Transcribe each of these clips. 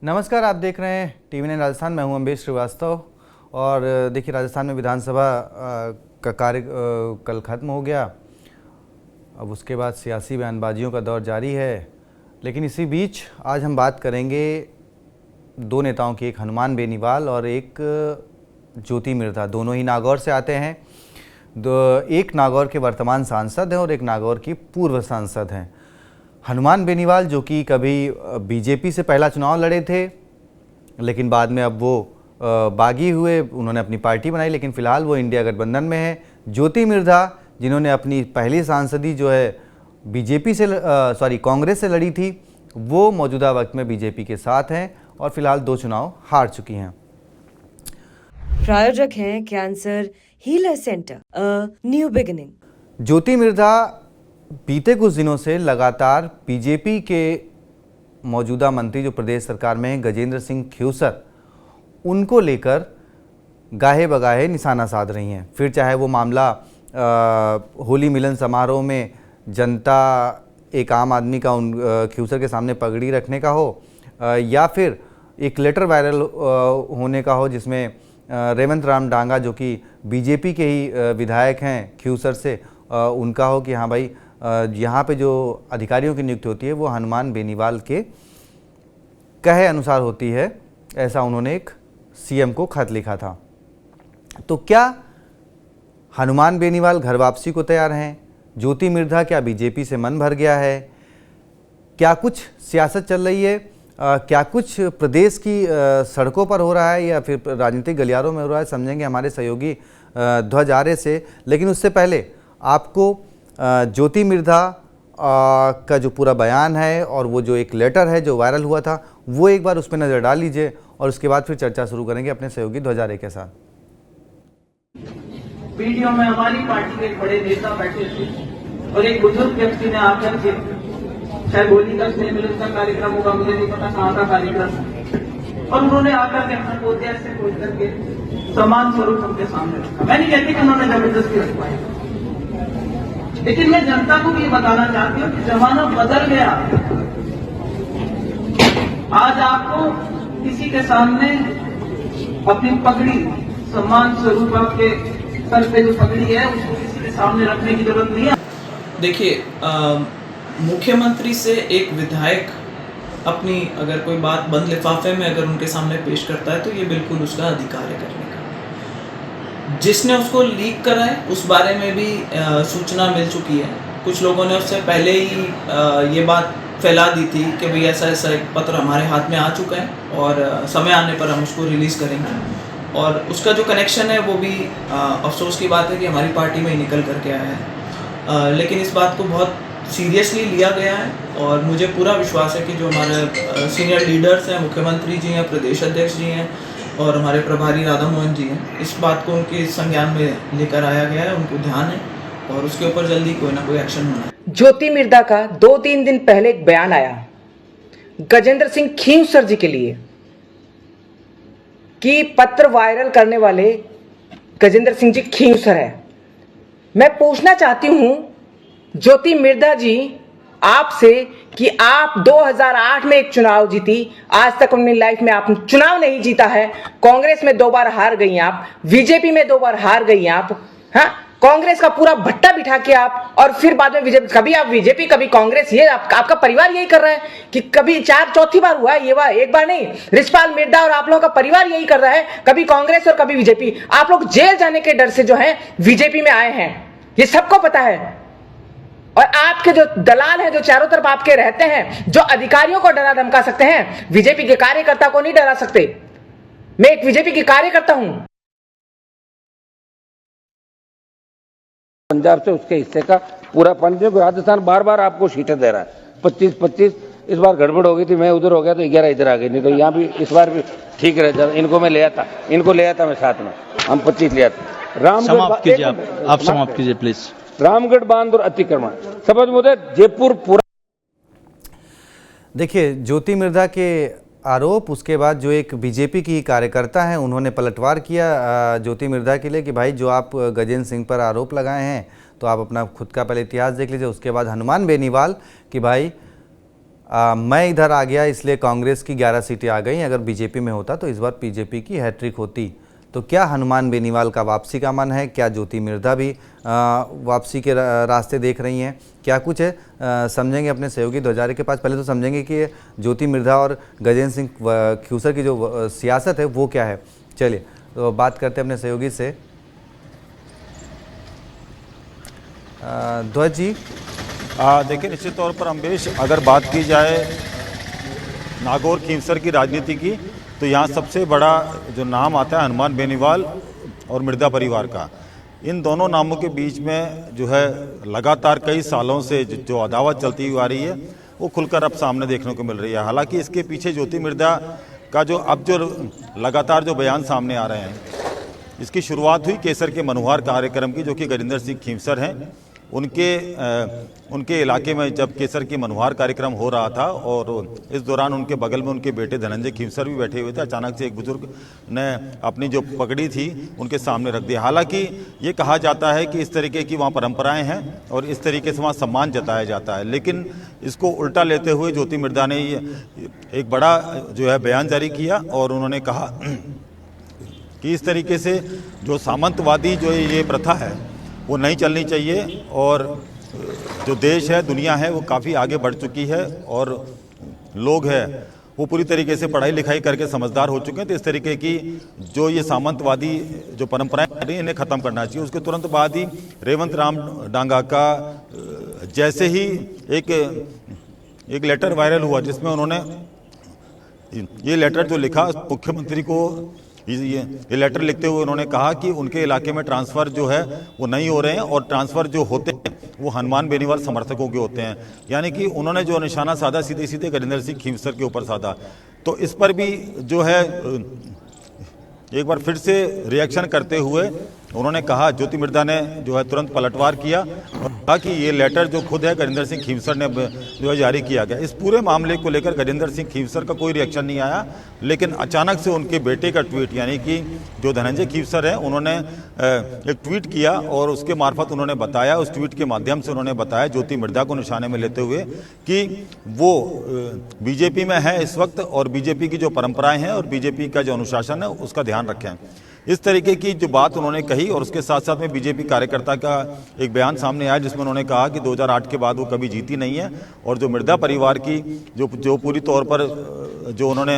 नमस्कार, आप देख रहे हैं टीवी9 राजस्थान। मैं हूं अम्बेश श्रीवास्तव। और देखिए, राजस्थान में विधानसभा का कार्य कल ख़त्म हो गया। अब उसके बाद सियासी बयानबाजियों का दौर जारी है। लेकिन इसी बीच आज हम बात करेंगे दो नेताओं की, एक हनुमान बेनीवाल और एक ज्योति मिर्धा। दोनों ही नागौर से आते हैं। एक नागौर के वर्तमान सांसद हैं और एक नागौर की पूर्व सांसद हैं। हनुमान बेनीवाल जो कि कभी बीजेपी से पहला चुनाव लड़े थे, लेकिन बाद में अब वो बागी हुए, उन्होंने अपनी पार्टी बनाई, लेकिन फ़िलहाल वो इंडिया गठबंधन में है। ज्योति मिर्धा जिन्होंने अपनी पहली सांसदी जो है बीजेपी से कांग्रेस से लड़ी थी, वो मौजूदा वक्त में बीजेपी के साथ हैं और फिलहाल 2 चुनाव हार चुकी हैं। प्रायोजक हैं cancer healer centre, new beginning. Jyoti Mirdha बीते कुछ दिनों से लगातार बीजेपी के मौजूदा मंत्री जो प्रदेश सरकार में हैं, गजेंद्र सिंह खेवसर, उनको लेकर गाहे बगाहे निशाना साध रही हैं। फिर चाहे वो मामला होली मिलन समारोह में जनता एक आम आदमी का खेवसर के सामने पगड़ी रखने का हो, या फिर एक लेटर वायरल होने का हो जिसमें रेवंत राम डांगा जो कि बीजेपी के ही विधायक हैं खेवसर से, उनका हो कि हाँ भाई, यहाँ पे जो अधिकारियों की नियुक्ति होती है वो हनुमान बेनीवाल के कहे अनुसार होती है। ऐसा उन्होंने एक सीएम को खत लिखा था। तो क्या हनुमान बेनीवाल घर वापसी को तैयार हैं? ज्योति मिर्धा क्या बीजेपी से मन भर गया है? क्या कुछ सियासत चल रही है? क्या कुछ प्रदेश की सड़कों पर हो रहा है या फिर राजनीतिक गलियारों में हो रहा है? समझेंगे हमारे सहयोगी ध्वज आर्य से। लेकिन उससे पहले आपको ज्योति मिर्धा का जो पूरा बयान है और वो जो एक लेटर है जो वायरल हुआ था, वो एक बार उस पर नज़र डाल लीजिए और उसके बाद फिर चर्चा शुरू करेंगे अपने सहयोगी ध्वज आर्य के साथ। वीडियो में हमारी पार्टी के एक बड़े नेता बैठे थे और एक बुजुर्ग व्यक्ति ने आकर के, शायद होली का स्नेह मिलन का कार्यक्रम होगा, मुझे नहीं पता कहाँ का कार्यक्रम, और उन्होंने आकर के अपना पोते ऐसे खोल करके सम्मान स्वरूप उनके सामने रखा। मैं नहीं कहती कि उन्होंने जबरदस्ती रखवाई, लेकिन मैं जनता को भी बताना चाहती हूँ कि जमाना बदल गया। आज आपको किसी के सामने अपनी पगड़ी, सम्मान स्वरूप आपके सर पे जो पगड़ी है उसको किसी के सामने रखने की जरूरत नहीं है। देखिए, मुख्यमंत्री से एक विधायक अपनी अगर कोई बात बंद लिफाफे में अगर उनके सामने पेश करता है तो ये बिल्कुल उसका अधिकार है करने का। जिसने उसको लीक करा है उस बारे में भी सूचना मिल चुकी है। कुछ लोगों ने उससे पहले ही ये बात फैला दी थी कि भाई ऐसा ऐसा एक पत्र हमारे हाथ में आ चुका है और समय आने पर हम उसको रिलीज़ करेंगे। और उसका जो कनेक्शन है वो भी अफसोस की बात है कि हमारी पार्टी में ही निकल करके आया है। लेकिन इस बात को बहुत सीरियसली लिया गया है और मुझे पूरा विश्वास है कि जो हमारे सीनियर लीडर्स हैं, मुख्यमंत्री जी हैं, प्रदेश अध्यक्ष जी हैं और हमारे प्रभारी राधा मोहन जी हैं, इस बात को उनके संज्ञान में लेकर आया गया है, उनको ध्यान है और उसके ऊपर जल्दी कोई ना कोई एक्शन होना है। ज्योति मिर्धा का 2-3 दिन पहले एक बयान आया गजेंद्र सिंह खेवसर जी के लिए कि पत्र वायरल करने वाले गजेंद्र सिंह जी खेवसर है। मैं पूछना चाहती हूं ज्योति मिर्धा जी आपसे कि आप 2008 में एक चुनाव जीती, आज तक अपनी लाइफ में आपने चुनाव नहीं जीता है। कांग्रेस में 2 बार हार गई आप, बीजेपी में 2 बार हार गई आप, हाँ, कांग्रेस का पूरा भट्टा बिठा के आप, और फिर बाद में बीजेपी, कभी आप बीजेपी कभी कांग्रेस, ये आपका परिवार यही कर रहा है कि कभी चौथी बार हुआ है, ये बार एक बार नहीं। रिछपाल मिर्धा और आप लोगों का परिवार यही कर रहा है, कभी कांग्रेस और कभी बीजेपी। आप लोग जेल जाने के डर से जो है बीजेपी में आए हैं, ये सबको पता है। और आपके जो दलाल हैं जो चारों तरफ आपके रहते हैं, जो अधिकारियों को डरा धमका सकते हैं, बीजेपी के कार्यकर्ता को नहीं डरा सकते। मैं एक बीजेपी की कार्यकर्ता हूं। पंजाब से उसके हिस्से का पूरा पंजाब, राजस्थान बार बार आपको सीटें दे रहा है 25-25। इस बार गड़बड़ हो गई थी, मैं उधर हो गया तो 11 इधर आ गई, नहीं तो यहाँ भी इस बार भी ठीक रहे। इनको मैं ले आता, इनको ले आता मैं साथ में, हम 25 ले आते। समाप्त कीजिए, आप समाप्त कीजिए प्लीज। रामगढ़ बांध और अतिक्रमण समझ मुझे जयपुर पूरा। देखिए, ज्योति मिर्धा के आरोप, उसके बाद जो एक बीजेपी की कार्यकर्ता हैं उन्होंने पलटवार किया ज्योति मिर्धा के लिए कि भाई जो आप गजेंद्र सिंह पर आरोप लगाए हैं तो आप अपना खुद का पहले इतिहास देख लीजिए। उसके बाद हनुमान बेनीवाल कि भाई मैं इधर आ गया इसलिए कांग्रेस की 11 सीटें आ गई। अगर बीजेपी में होता तो इस बार बीजेपी की हैट्रिक होती। तो क्या हनुमान बेनीवाल का वापसी का मन है? क्या ज्योति मिर्धा भी वापसी के रास्ते देख रही हैं? क्या कुछ है समझेंगे अपने सहयोगी ध्वजारी के पास। पहले तो समझेंगे कि ज्योति मिर्धा और गजेंद्र सिंह ख्यूसर की जो सियासत है वो क्या है। चलिए तो बात करते हैं अपने सहयोगी से। ध्वज जी, देखिए, निश्चित तौर पर अम्बेश, अगर बात की जाए नागौर खींवसर की राजनीति की, तो यहाँ सबसे बड़ा जो नाम आता है हनुमान बेनीवाल और मिर्धा परिवार का। इन दोनों नामों के बीच में जो है लगातार कई सालों से जो अदावत चलती हुई आ रही है वो खुलकर अब सामने देखने को मिल रही है। हालांकि इसके पीछे ज्योति मिर्धा का जो लगातार जो बयान सामने आ रहे हैं, इसकी शुरुआत हुई केसर के मनुहार कार्यक्रम की, जो कि गजेंद्र सिंह खींवसर हैं। उनके इलाके में जब केसर की मनुहार कार्यक्रम हो रहा था और इस दौरान उनके बगल में उनके बेटे धनंजय खींवसर भी बैठे हुए थे। अचानक से एक बुजुर्ग ने अपनी जो पगड़ी थी उनके सामने रख दी। हालांकि ये कहा जाता है कि इस तरीके की वहाँ परंपराएं हैं और इस तरीके से वहाँ सम्मान जताया जाता है, लेकिन इसको उल्टा लेते हुए ज्योति मिर्धा ने एक बड़ा जो है बयान जारी किया और उन्होंने कहा कि इस तरीके से जो सामंतवादी जो ये प्रथा है वो नहीं चलनी चाहिए और जो देश है, दुनिया है, वो काफ़ी आगे बढ़ चुकी है और लोग हैं वो पूरी तरीके से पढ़ाई लिखाई करके समझदार हो चुके हैं। तो इस तरीके की जो ये सामंतवादी जो परंपराएं हैं इन्हें ख़त्म करना चाहिए। उसके तुरंत बाद ही रेवंत राम डांगा का जैसे ही एक लेटर वायरल हुआ जिसमें उन्होंने ये लेटर जो लिखा मुख्यमंत्री को, ये लेटर लिखते हुए उन्होंने कहा कि उनके इलाके में ट्रांसफ़र जो है वो नहीं हो रहे हैं और ट्रांसफ़र जो होते हैं वो हनुमान बेनीवाल समर्थकों के होते हैं। यानी कि उन्होंने जो निशाना साधा सीधे सीधे गजेंद्र सिंह खींवसर के ऊपर साधा। तो इस पर भी जो है एक बार फिर से रिएक्शन करते हुए उन्होंने कहा, ज्योति मिर्धा ने जो है तुरंत पलटवार किया और कहा कि ये लेटर जो खुद है गजेंद्र सिंह खींवसर ने जो है जारी किया गया। इस पूरे मामले को लेकर गजेंद्र सिंह खींवसर का कोई रिएक्शन नहीं आया, लेकिन अचानक से उनके बेटे का ट्वीट, यानी कि जो धनंजय खींवसर है, उन्होंने एक ट्वीट किया और उसके मार्फत उन्होंने बताया, उस ट्वीट के माध्यम से उन्होंने बताया ज्योति मिर्धा को निशाने में लेते हुए कि वो बीजेपी में है इस वक्त और बीजेपी की जो परंपराएं हैं और बीजेपी का जो अनुशासन है उसका ध्यान रखें। इस तरीके की जो बात उन्होंने कही और उसके साथ साथ में बीजेपी कार्यकर्ता का एक बयान सामने आया जिसमें उन्होंने कहा कि 2008 के बाद वो कभी जीती नहीं है और जो मिर्धा परिवार की जो पूरी तौर पर जो उन्होंने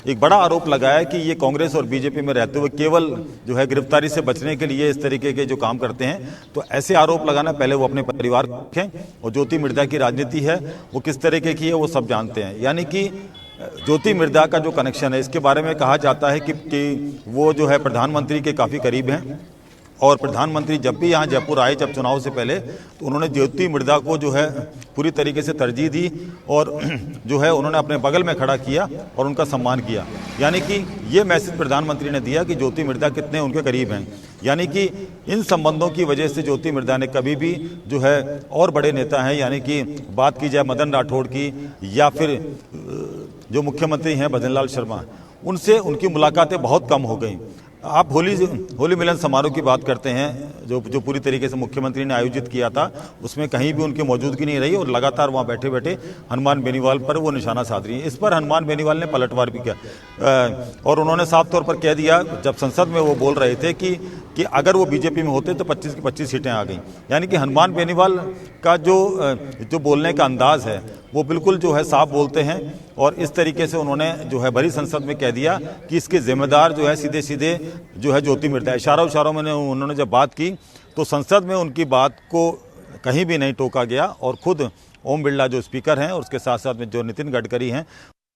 एक बड़ा आरोप लगाया कि ये कांग्रेस और बीजेपी में रहते हुए केवल जो है गिरफ्तारी से बचने के लिए इस तरीके के जो काम करते हैं। तो ऐसे आरोप लगाना, पहले वो अपने परिवार को रखें और ज्योति मिर्धा की राजनीति है वो किस तरीके की है वो सब जानते हैं। यानी कि ज्योति मिर्धा का जो कनेक्शन है इसके बारे में कहा जाता है कि वो जो है प्रधानमंत्री के काफ़ी करीब हैं और प्रधानमंत्री जब भी यहाँ जयपुर आए जब चुनाव से पहले, तो उन्होंने ज्योति मिर्धा को जो है पूरी तरीके से तरजीह दी और जो है उन्होंने अपने बगल में खड़ा किया और उनका सम्मान किया। यानी कि ये मैसेज प्रधानमंत्री ने दिया कि ज्योति मिर्धा कितने उनके करीब हैं। यानी कि इन संबंधों की वजह से ज्योति मिर्धा ने कभी भी जो है और बड़े नेता हैं, यानी कि बात की जाए मदन राठौड़ की या फिर जो मुख्यमंत्री हैं भजनलाल शर्मा, उनसे उनकी मुलाकातें बहुत कम हो गई। आप होली मिलन समारोह की बात करते हैं जो पूरी तरीके से मुख्यमंत्री ने आयोजित किया था, उसमें कहीं भी उनकी मौजूदगी नहीं रही और लगातार वहाँ बैठे बैठे हनुमान बेनीवाल पर वो निशाना साध रही है। इस पर हनुमान बेनीवाल ने पलटवार भी किया और उन्होंने साफ तौर पर कह दिया, जब संसद में वो बोल रहे थे कि अगर वो बीजेपी में होते तो 25 की 25 सीटें आ गई। यानी कि हनुमान बेनीवाल का जो बोलने का अंदाज है वो बिल्कुल जो है साफ बोलते हैं और इस तरीके से उन्होंने जो है भरी संसद में कह दिया कि इसके जिम्मेदार जो है सीधे सीधे जो है ज्योति मिर्धा। इशारों में उन्होंने जब बात की तो संसद में उनकी बात को कहीं भी नहीं टोका गया और खुद ओम बिरला जो स्पीकर हैं और उसके साथ साथ में जो नितिन गडकरी हैं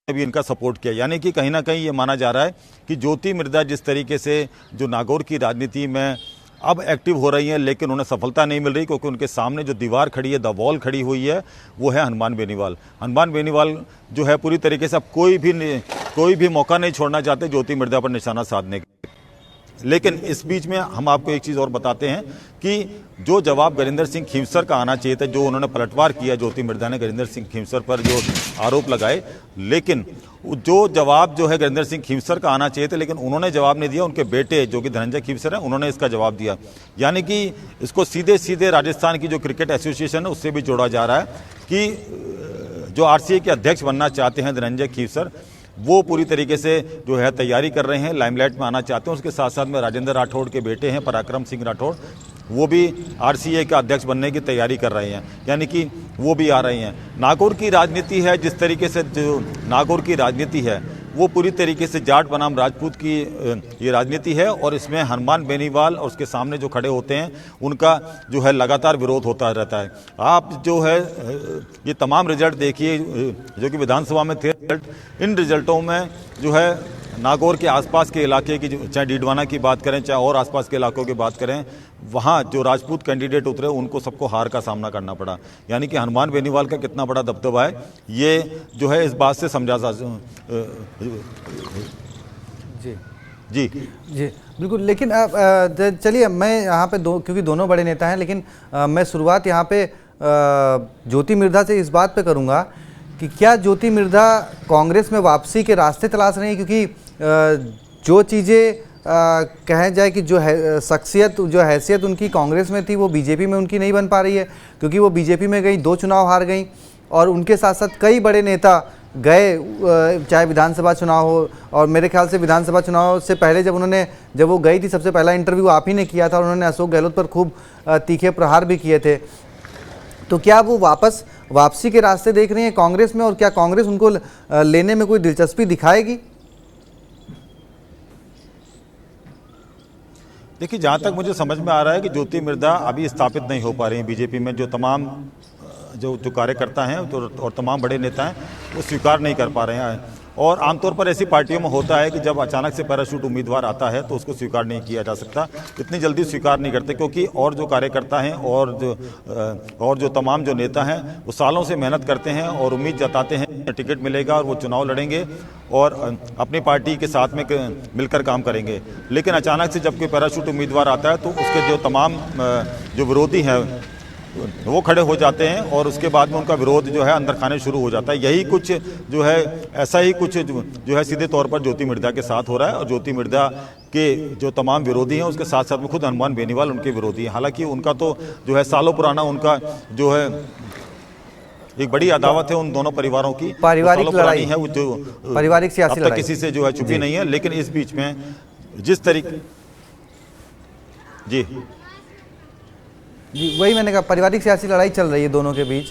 भी इनका सपोर्ट किया। यानी कि कहीं ना कहीं ये माना जा रहा है कि ज्योति मिर्धा जिस तरीके से जो नागौर की राजनीति में अब एक्टिव हो रही हैं, लेकिन उन्हें सफलता नहीं मिल रही क्योंकि उनके सामने जो दीवार खड़ी है, द वॉल खड़ी हुई है, वो है हनुमान बेनीवाल। हनुमान बेनीवाल जो है पूरी तरीके से अब कोई भी मौका नहीं छोड़ना चाहते ज्योति मिर्धा पर निशाना साधने का। लेकिन इस बीच में हम आपको एक चीज़ और बताते हैं कि जो जवाब गजेंद्र सिंह खींवसर का आना चाहिए था, जो उन्होंने पलटवार किया ज्योति मिर्धा ने गजेंद्र सिंह खींवसर पर जो आरोप लगाए, लेकिन जो जवाब जो है गजेंद्र सिंह खींवसर का आना चाहिए था, लेकिन उन्होंने जवाब नहीं दिया। उनके बेटे जो कि धनंजय खींवसर हैं, उन्होंने इसका जवाब दिया। यानी कि इसको सीधे सीधे राजस्थान की जो क्रिकेट एसोसिएशन है उससे भी जोड़ा जा रहा है कि जो आरसीए के अध्यक्ष बनना चाहते हैं धनंजय खींवसर, वो पूरी तरीके से जो है तैयारी कर रहे हैं, लाइमलाइट में आना चाहते हैं। उसके साथ साथ में राजेंद्र राठौड़ के बेटे हैं पराक्रम सिंह राठौड़, वो भी आरसीए का अध्यक्ष बनने की तैयारी कर रहे हैं, यानी कि वो भी आ रहे हैं। नागौर की राजनीति है, जिस तरीके से जो नागौर की राजनीति है वो पूरी तरीके से जाट बनाम राजपूत की ये राजनीति है, और इसमें हनुमान बेनीवाल और उसके सामने जो खड़े होते हैं उनका जो है लगातार विरोध होता रहता है। आप जो है ये तमाम रिजल्ट देखिए जो कि विधानसभा में थे, इन रिजल्टों में जो है नागौर के आसपास के इलाके की, चाहे डीडवाना की बात करें चाहे और आसपास के इलाकों की बात करें, वहाँ जो राजपूत कैंडिडेट उतरे उनको सबको हार का सामना करना पड़ा। यानी कि हनुमान बेनीवाल का कितना बड़ा दबदबा है ये जो है इस बात से समझा जा जी जी जी बिल्कुल। लेकिन चलिए मैं यहाँ पे क्योंकि दोनों बड़े नेता हैं, लेकिन मैं शुरुआत यहाँ पे ज्योति मिर्धा से इस बात पे करूँगा कि क्या ज्योति मिर्धा कांग्रेस में वापसी के रास्ते तलाश रही हैं, क्योंकि जो चीज़ें कहें जाए कि जो है शख्सियत, जो हैसियत उनकी कांग्रेस में थी वो बीजेपी में उनकी नहीं बन पा रही है, क्योंकि वो बीजेपी में गई, 2 चुनाव हार गई, और उनके साथ साथ कई बड़े नेता गए, चाहे विधानसभा चुनाव हो, और मेरे ख्याल से विधानसभा चुनाव से पहले जब वो गई थी, सबसे पहला इंटरव्यू आप ही ने किया था, और उन्होंने अशोक गहलोत पर खूब तीखे प्रहार भी किए थे। तो क्या वो वापसी के रास्ते देख रही हैं कांग्रेस में, और क्या कांग्रेस उनको लेने में कोई दिलचस्पी दिखाएगी? देखिए, जहाँ तक मुझे समझ में आ रहा है कि ज्योति मिर्धा अभी स्थापित नहीं हो पा रही हैं बीजेपी में। जो तमाम जो कार्यकर्ता हैं और तमाम बड़े नेता हैं वो स्वीकार नहीं कर पा रहे हैं, और आमतौर पर ऐसी पार्टियों में होता है कि जब अचानक से पैराशूट उम्मीदवार आता है तो उसको स्वीकार नहीं किया जा सकता, इतनी जल्दी स्वीकार नहीं करते, क्योंकि और जो कार्यकर्ता हैं और जो तमाम जो नेता हैं वो सालों से मेहनत करते हैं और उम्मीद जताते हैं टिकट मिलेगा और वो चुनाव लड़ेंगे और अपनी पार्टी के साथ में मिलकर काम करेंगे। लेकिन अचानक से जब कोई पैराशूट उम्मीदवार आता है तो उसके जो तमाम जो विरोधी हैं वो खड़े हो जाते हैं, और उसके बाद में उनका विरोध जो है अंदर खाने शुरू हो जाता है। यही कुछ जो है ऐसा ही कुछ जो है सीधे तौर पर ज्योति मिर्धा के साथ हो रहा है, और ज्योति मिर्धा के जो तमाम विरोधी हैं उसके साथ साथ में खुद हनुमान बेनीवाल उनके विरोधी हैं। हालांकि उनका तो जो है सालों पुराना उनका जो है एक बड़ी अदावत है उन दोनों परिवारों की, पारिवारिक लड़ाई है, वो जो पारिवारिक सियासी लड़ाई किसी से जो है छुपी नहीं है। लेकिन इस बीच में जिस तरीके जी वही मैंने कहा, पारिवारिक सियासी लड़ाई चल रही है दोनों के बीच।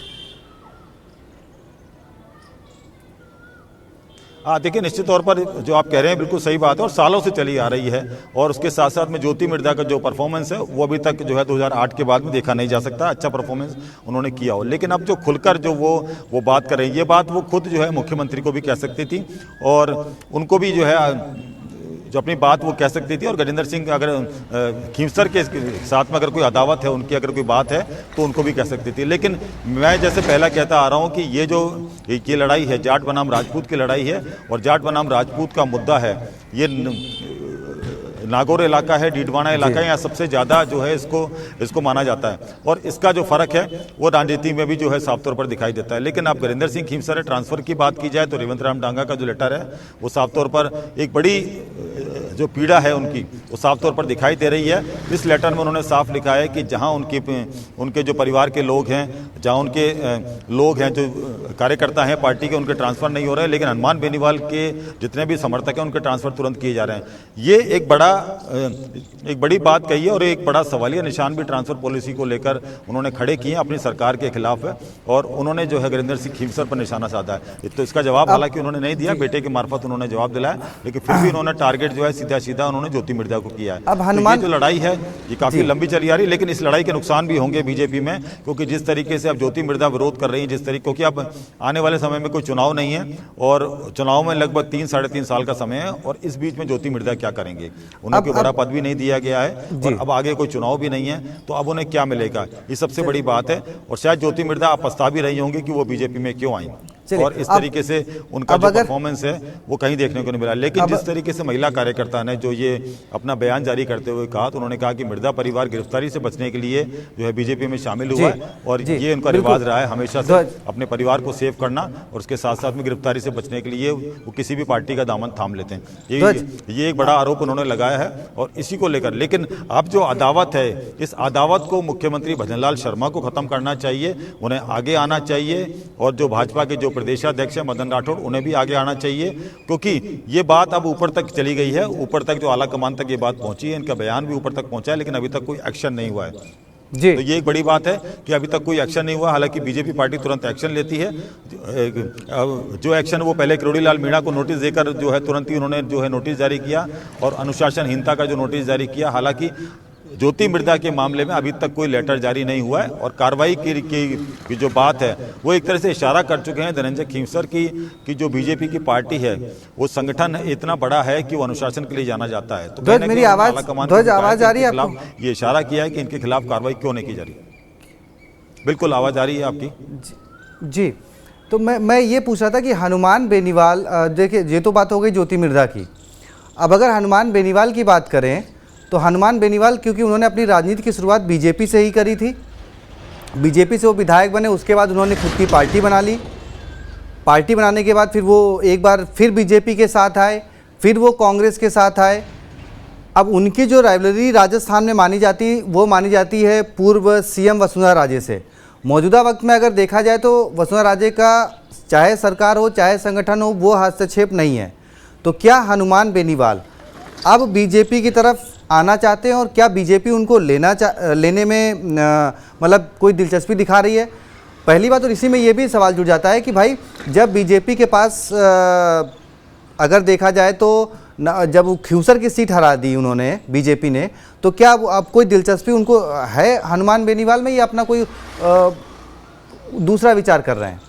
हाँ, देखिए, निश्चित तौर पर जो आप कह रहे हैं बिल्कुल सही बात है और सालों से चली आ रही है, और उसके साथ साथ में ज्योति मिर्धा का जो परफॉर्मेंस है वो अभी तक जो है 2008 के बाद में देखा नहीं जा सकता। अच्छा परफॉर्मेंस उन्होंने किया हो, लेकिन अब जो खुलकर जो वो बात कर रहे हैं, ये बात वो खुद जो है मुख्यमंत्री को भी कह सकती थी, और उनको भी जो है जो अपनी बात वो कह सकती थी। और गजेंद्र सिंह अगर खींवसर के साथ में अगर कोई अदावत है, उनकी अगर कोई बात है तो उनको भी कह सकती थी। लेकिन मैं जैसे पहला कहता आ रहा हूँ कि ये लड़ाई है जाट बनाम राजपूत की लड़ाई है, और जाट बनाम राजपूत का मुद्दा है ये नागौर इलाका है, डीडवाना इलाका है, यहाँ सबसे ज़्यादा जो है इसको माना जाता है, और इसका जो फर्क है वो राजनीति में भी जो है साफ तौर पर दिखाई देता है। लेकिन अब गजेंद्र सिंह खींवसर ट्रांसफर की बात की जाए तो रेवंत राम डांगा का जो लेटर है वो साफ तौर पर एक बड़ी जो पीड़ा है उनकी वो साफ तौर पर दिखाई दे रही है। इस लेटर में उन्होंने साफ लिखा है कि जहाँ उनके जो परिवार के लोग हैं, जहाँ उनके लोग हैं जो कार्यकर्ता हैं पार्टी के, उनके ट्रांसफ़र नहीं हो रहे हैं, लेकिन हनुमान बेनीवाल के जितने भी समर्थक हैं उनके ट्रांसफ़र तुरंत किए जा रहे हैं। ये एक बड़ी बात कही है, और एक बड़ा सवालिया निशान भी ट्रांसफ़र पॉलिसी को लेकर उन्होंने खड़े किए अपनी सरकार के खिलाफ है, और उन्होंने जो है गजेंद्र सिंह खींवसर पर निशाना साधा है। तो इसका जवाब हालांकि उन्होंने नहीं दिया, बेटे के मार्फत उन्होंने जवाब दिलाया, लेकिन फिर भी उन्होंने टारगेट जो है सीधा उन्होंने ज्योति मिर्धा को किया है। अब हनुमान जो लड़ाई है ये काफी लंबी चली आ रही है, लेकिन इस लड़ाई के नुकसान भी होंगे बीजेपी में, क्योंकि जिस तरीके से अब ज्योति मिर्धा विरोध कर रही है, जिस तरीके, क्योंकि अब आने वाले समय में कोई चुनाव नहीं है, और चुनाव में लगभग 3-3.5 साल का समय है, और इस बीच में ज्योति मिर्धा क्या करेंगे? उन्हें कोई बड़ा पद भी नहीं दिया गया है, और अब आगे कोई चुनाव भी नहीं है, तो अब उन्हें क्या मिलेगा? ये सबसे बड़ी बात है, और शायद ज्योति मिर्धा आप पछता भी रही होंगी कि वो बीजेपी में क्यों आई, और इस तरीके से उनका जो परफॉर्मेंस है वो कहीं देखने को नहीं मिला। लेकिन जिस तरीके से महिला कार्यकर्ता ने जो ये अपना बयान जारी करते हुए कहा, तो उन्होंने कहा कि मिर्धा परिवार गिरफ्तारी से बचने के लिए जो है बीजेपी में शामिल हुआ है, और ये उनका रिवाज रहा है हमेशा से अपने परिवार को सेव करना, और उसके साथ साथ में गिरफ्तारी से बचने के लिए वो किसी भी पार्टी का दामन थाम लेते हैं। ये एक बड़ा आरोप उन्होंने लगाया है, और इसी को लेकर लेकिन अब जो अदावत है, इस अदावत को मुख्यमंत्री भजनलाल शर्मा को खत्म करना चाहिए, उन्हें आगे आना चाहिए, और जो भाजपा के जो प्रदेशाध्यक्ष है मदन राठौड़, उन्हें भी आगे आना चाहिए, क्योंकि ये बात अब ऊपर तक चली गई है, ऊपर तक जो आला कमान तक ये बात पहुंची है, इनका बयान भी ऊपर तक पहुंचा है, लेकिन अभी तक कोई एक्शन नहीं हुआ है जी। तो ये एक बड़ी बात है कि अभी तक कोई एक्शन नहीं हुआ। हालांकि बीजेपी पार्टी तुरंत एक्शन लेती है। जो एक्शन वो पहले किरोड़ी लाल मीणा को नोटिस देकर जो है तुरंत ही उन्होंने जो है नोटिस जारी किया और अनुशासनहीनता का जो नोटिस जारी किया। हालांकि ज्योति मिर्धा के मामले में अभी तक कोई लेटर जारी नहीं हुआ है और कार्रवाई की जो बात है वो एक तरह से इशारा कर चुके हैं धनंजय खींवसर की जो बीजेपी की पार्टी है वो संगठन इतना बड़ा है कि वो अनुशासन के लिए जाना जाता है। तो ध्वज, मेरी आवाज आ रही है आपको? ये इशारा किया है कि इनके खिलाफ कार्रवाई क्यों नहीं की जा रही। बिल्कुल आवाज आ रही है आपकी जी। तो मैं ये पूछ रहा था कि हनुमान बेनीवाल, देखिए ये तो बात हो गई ज्योति मिर्धा की। अब अगर हनुमान बेनीवाल की बात करें तो हनुमान बेनीवाल, क्योंकि उन्होंने अपनी राजनीति की शुरुआत बीजेपी से ही करी थी, बीजेपी से वो विधायक बने, उसके बाद उन्होंने खुद की पार्टी बना ली। पार्टी बनाने के बाद फिर वो एक बार फिर बीजेपी के साथ आए, फिर वो कांग्रेस के साथ आए। अब उनकी जो राइवलरी राजस्थान में मानी जाती है पूर्व सीएम वसुंधरा राजे से। मौजूदा वक्त में अगर देखा जाए तो वसुंधरा राजे का चाहे सरकार हो चाहे संगठन हो वो हस्तक्षेप नहीं है। तो क्या हनुमान बेनीवाल अब बीजेपी की तरफ आना चाहते हैं और क्या बीजेपी उनको लेने में मतलब कोई दिलचस्पी दिखा रही है? पहली बात। और इसी में ये भी सवाल जुड़ जाता है कि भाई जब बीजेपी के पास अगर देखा जाए तो जब वो खींवसर की सीट हरा दी उन्होंने बीजेपी ने, तो क्या अब कोई दिलचस्पी उनको है हनुमान बेनीवाल में या अपना कोई दूसरा विचार कर रहे हैं?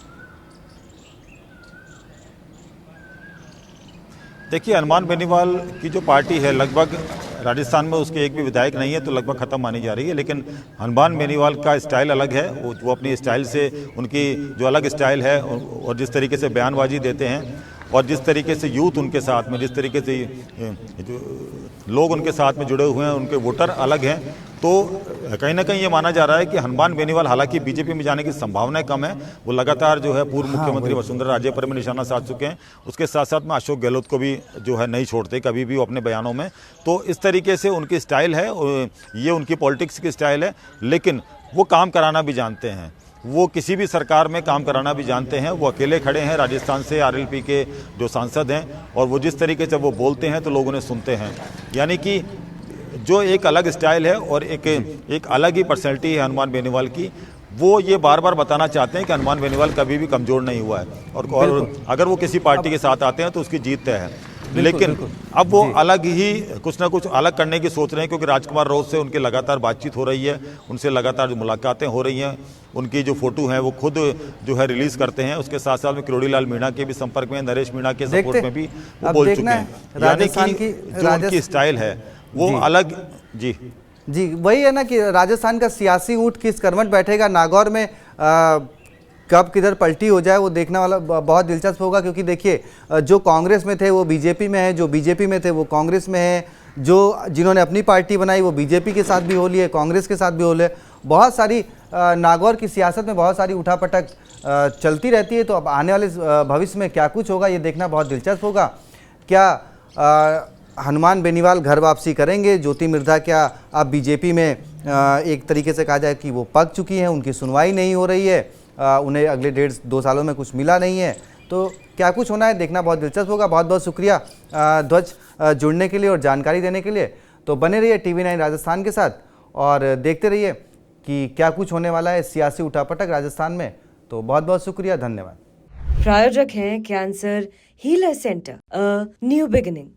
देखिए, हनुमान बेनीवाल की जो पार्टी है लगभग राजस्थान में उसके एक भी विधायक नहीं है तो लगभग खत्म मानी जा रही है। लेकिन हनुमान बेनीवाल का स्टाइल अलग है, वो अपनी स्टाइल से, उनकी जो अलग स्टाइल है और जिस तरीके से बयानबाजी देते हैं और जिस तरीके से यूथ उनके साथ में, जिस तरीके से जो लोग उनके साथ में जुड़े हुए हैं, उनके वोटर अलग हैं। तो कहीं ना कहीं ये माना जा रहा है कि हनुमान बेनीवाल, हालांकि बीजेपी में जाने की संभावनाएं कम है, वो लगातार जो है पूर्व मुख्यमंत्री वसुंधरा राजे पर भी निशाना साध चुके हैं। उसके साथ साथ में अशोक गहलोत को भी जो है नहीं छोड़ते कभी भी वो अपने बयानों में। तो इस तरीके से उनकी स्टाइल है, ये उनकी पॉलिटिक्स की स्टाइल है। लेकिन वो काम कराना भी जानते हैं, वो किसी भी सरकार में काम कराना भी जानते हैं। वो अकेले खड़े हैं राजस्थान से, आरएलपी के जो सांसद हैं, और वो जिस तरीके से वो बोलते हैं तो लोग उन्हें सुनते हैं। यानी कि जो एक अलग स्टाइल है और एक अलग ही पर्सनैलिटी है हनुमान बेनीवाल की, वो ये बार बार बताना चाहते हैं कि हनुमान बेनीवाल कभी भी कमज़ोर नहीं हुआ है और अगर वो किसी पार्टी के साथ आते हैं तो उसकी जीत तय है। लेकिन अब वो अलग ही कुछ ना कुछ अलग करने की सोच रहे हैं, क्योंकि राजकुमार राउत से उनकी लगातार बातचीत हो रही है, उनसे लगातार जो मुलाकातें हो रही हैं, उनकी जो फोटो हैं वो खुद जो है रिलीज करते हैं। उसके साथ साथ में किरोड़ी लाल मीणा के भी संपर्क में, नरेश मीणा के सपोर्ट में भी वो बोल चुके हैं। यानी कि जो उनकी स्टाइल है वो अलग। जी वही है ना कि राजस्थान का सियासी ऊँट किस करवट बैठेगा, नागौर में कब किधर पलटी हो जाए वो देखने वाला बहुत दिलचस्प होगा। क्योंकि देखिए, जो कांग्रेस में थे वो बीजेपी में है, जो बीजेपी में थे वो कांग्रेस में है, जिन्होंने अपनी पार्टी बनाई वो बीजेपी के साथ भी हो लिए, कांग्रेस के साथ भी हो लिए। बहुत सारी नागौर की सियासत में बहुत सारी उठापटक चलती रहती है। तो अब आने वाले भविष्य में क्या कुछ होगा ये देखना बहुत दिलचस्प होगा। क्या हनुमान बेनीवाल घर वापसी करेंगे? ज्योति मिर्धा क्या अब बीजेपी में एक तरीके से कहा जाए कि वो पक चुकी हैं, उनकी सुनवाई नहीं हो रही है, उन्हें अगले 1.5-2 सालों में कुछ मिला नहीं है? तो क्या कुछ होना है देखना बहुत दिलचस्प होगा। बहुत बहुत शुक्रिया ध्वज जुड़ने के लिए और जानकारी देने के लिए। तो बने रहिए TV9 राजस्थान के साथ और देखते रहिए कि क्या कुछ होने वाला है सियासी उठापटक राजस्थान में। तो बहुत बहुत शुक्रिया, धन्यवाद। प्रायोजक हैं cancer healer centre, a new beginning.